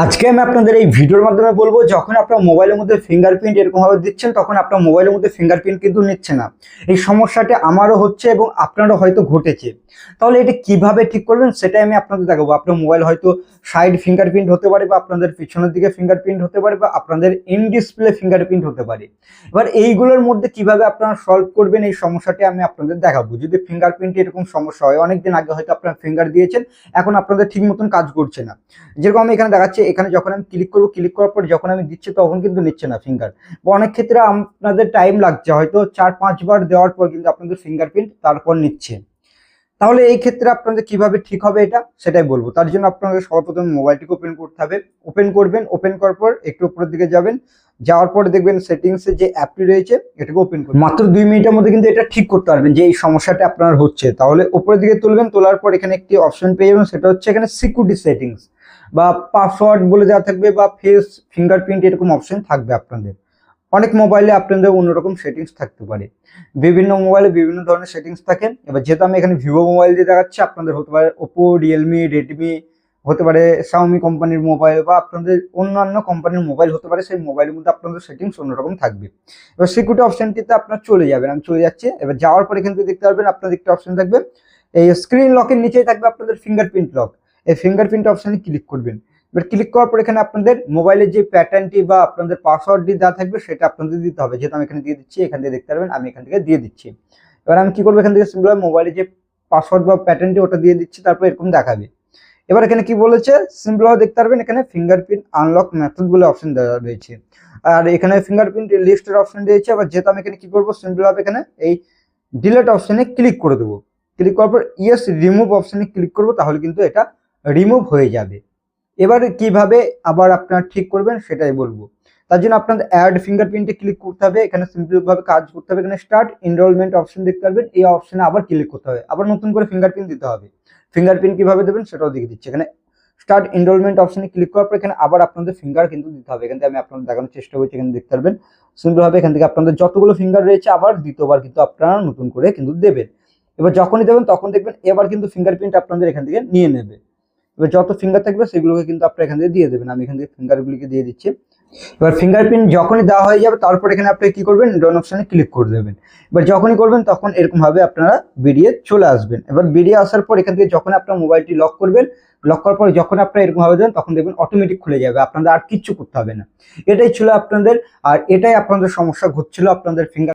আজকে আমি আপনাদের এই ভিডিওর মাধ্যমে বলবো, যখন আপনার মোবাইলের মধ্যে ফিঙ্গারপ্রিন্ট এরকম ভাবে দিচ্ছেন তখন আপনার মোবাইলের মধ্যে ফিঙ্গারপ্রিন্ট কিন্তু নিচ্ছে না। এই সমস্যাটা আমারও হচ্ছে এবং আপনারও হয়তো ঘটেছে। তাহলে এটা কিভাবে ঠিক করবেন সেটাই আমি আপনাদের দেখাবো। আপনার মোবাইল হয়তো সাইড ফিঙ্গারপ্রিন্ট হতে পারে, বা আপনাদের পিছনের দিকে ফিঙ্গারপ্রিন্ট হতে পারে, বা আপনাদের ইন ডিসপ্লে ফিঙ্গারপ্রিন্ট হতে পারে। এবার এইগুলোর মধ্যে কিভাবে আপনারা সলভ করবেন এই সমস্যাটি আমি আপনাদের দেখাবো। যদি ফিঙ্গারপ্রিন্ট এরকম সমস্যা হয়, অনেকদিন আগে হয়তো আপনার ফিঙ্গার দিয়েছেন, এখন আপনাদের ঠিক মতন কাজ করছে না। যেরকম আমি এখানে দেখাচ্ছি, এখানে যখন আমি ক্লিক করবো, ক্লিক করার পর যখন আমি দিচ্ছি তখন কিন্তু নিচ্ছে না ফিঙ্গার। বা অনেক ক্ষেত্রে আপনাদের টাইম লাগছে, হয়তো 4-5 বার দেওয়ার পর কিন্তু আপনাদের ফিঙ্গারপ্রিন্ট তারপর নিচ্ছে। তাহলে এই ক্ষেত্রে আপনাদের কিভাবে ঠিক হবে এটা সেটাই বলবো। তার জন্য আপনাদের সর্বপ্রথম মোবাইলটিকে ওপেন করতে হবে। ওপেন করবেন, ওপেন করার পর একটু উপরের দিকে যাবেন, যাওয়ার পরে দেখবেন সেটিংসে যে অ্যাপটি রয়েছে এটাকে ওপেন করবেন। মাত্র 2 মিনিটের মধ্যে কিন্তু এটা ঠিক করতে পারবেন যে এই সমস্যাটা আপনার হচ্ছে। তাহলে উপরের দিকে তুলবেন, তোলার পর এখানে একটি অপশন পেয়ে যাবেন, সেটা হচ্ছে এখানে সিকিউরিটি সেটিংস বা পাসওয়ার্ড বলে দেওয়া থাকবে, বা ফেস ফিঙ্গারপ্রিন্ট এরকম অপশন থাকবে আপনাদের। অনেক মোবাইলে আপনাদের অন্যরকম সেটিংস থাকতে পারে, বিভিন্ন মোবাইলে বিভিন্ন ধরনের সেটিংস থাকে। এবার যেহেতু আমি এখানে ভিভো মোবাইল দিয়ে দেখাচ্ছি, আপনাদের হতে পারে ওপো, রিয়েলমি, রেডমি, হতে পারে শাওমি কোম্পানির মোবাইল, বা আপনাদের অন্যান্য কোম্পানির মোবাইল হতে পারে, সেই মোবাইলের মধ্যে আপনাদের সেটিংস অন্যরকম থাকবে। এবার সিকিউরিটি অপশনটিতে আপনার চলে যাবেন, আমি চলে যাচ্ছি। এবার যাওয়ার পরে কিন্তু দেখতে পারবেন আপনাদের একটা অপশন থাকবে, এই স্ক্রিন লকের নিচেই থাকবে আপনাদের ফিঙ্গারপ্রিন্ট লক। এই ফিঙ্গারপ্রিন্ট অপশনে ক্লিক করবেন। এবার ক্লিক করার পর এখানে আপনাদের মোবাইলের যে প্যাটার্নটি বা আপনাদের পাসওয়ার্ডটি দেওয়া থাকবে সেটা আপনাদের দিতে হবে। যেহেতু আমি এখানে দিয়ে দিচ্ছি, এখান থেকে দেখতে পারবেন আমি এখান থেকে দিয়ে দিচ্ছি। এবার আমি কি করবো, এখান থেকে সিম্পল মোবাইলের যে পাসওয়ার্ড বা প্যাটার্নটি ওটা দিয়ে দিচ্ছি, তারপর এরকম দেখাবে। এবার এখানে কি বলেছে, সিম্পল ভাবে দেখতে পারবেন এখানে ফিঙ্গারপ্রিন্ট আনলক মেথড বলে অপশন দেওয়া রয়েছে, আর এখানে ফিঙ্গারপ্রিন্ট লিস্টের অপশন রয়েছে। আবার যেহেতু আমি এখানে কি করবো, সিম্পল ভাবে এখানে এই ডিলেট অপশনে ক্লিক করে দেবো। ক্লিক করার পর ইয়েস রিমুভ অপশনে ক্লিক করবো, তাহলে কিন্তু এটা রিমুভ হয়ে যাবে। এবার কিভাবে আবার আপনারা ঠিক করবেন সেটাই বলবো। তার জন্য আপনাদের অ্যাড ফিঙ্গারপ্রিন্টে ক্লিক করতে হবে, এখানে সিম্পল ভাবে কাজ করতে হবে। এখানে স্টার্ট এনরোলমেন্ট অপশন দেখতে পারবেন, এই অপশনে আবার ক্লিক করতে হবে, আবার নতুন করে ফিঙ্গারপ্রিন্ট দিতে হবে। ফিঙ্গারপ্রিন্ট কিভাবে দেবেন সেটাও দেখে দিচ্ছি। এখানে স্টার্ট এনরোলমেন্ট অপশনে ক্লিক করার পর এখানে আবার আপনাদের ফিঙ্গার কিন্তু দিতে হবে। এখান থেকে আমি আপনাদের দেখানোর চেষ্টা করছি, এখানে দেখতে পারবেন সিম্পল ভাবে এখান থেকে আপনাদের যতগুলো ফিঙ্গার রয়েছে আবার দ্বিতীয়বার কিন্তু আপনারা নতুন করে কিন্তু দেবেন। এবার যখনই দেবেন তখন দেখবেন এবার কিন্তু ফিঙ্গারপ্রিন্ট আপনাদের এখান থেকে নিয়ে নেবে। এবার যত ফিঙ্গার থাকবে সেগুলোকে কিন্তু আপনারা এখান থেকে দিয়ে দেবেন। আমি এখান থেকে ফিঙ্গারগুলিকে দিয়ে দিচ্ছি। এবার ফিঙ্গারপ্রিন্ট যখনই দেওয়া হয়ে যাবে তারপর এখানে আপনি কি করবেন, ডন অপশনে ক্লিক করে দেবেন। এবার যখনই করবেন তখন এরকম ভাবে আপনারা বেরিয়ে চলে আসবেন। এবার বেরিয়ে আসার পর এখান থেকে যখন আপনার মোবাইলটি লক করবেন, লক করার পর যখন আপনারা এরকম ভাবে দেবেন তখন দেখবেন অটোমেটিক খুলে যাবে, আপনাদের আর কিচ্ছু করতে হবে না। এটাই ছিল আপনাদের, আর এটাই আপনাদের সমস্যা ঘটছিল আপনাদের ফিঙ্গার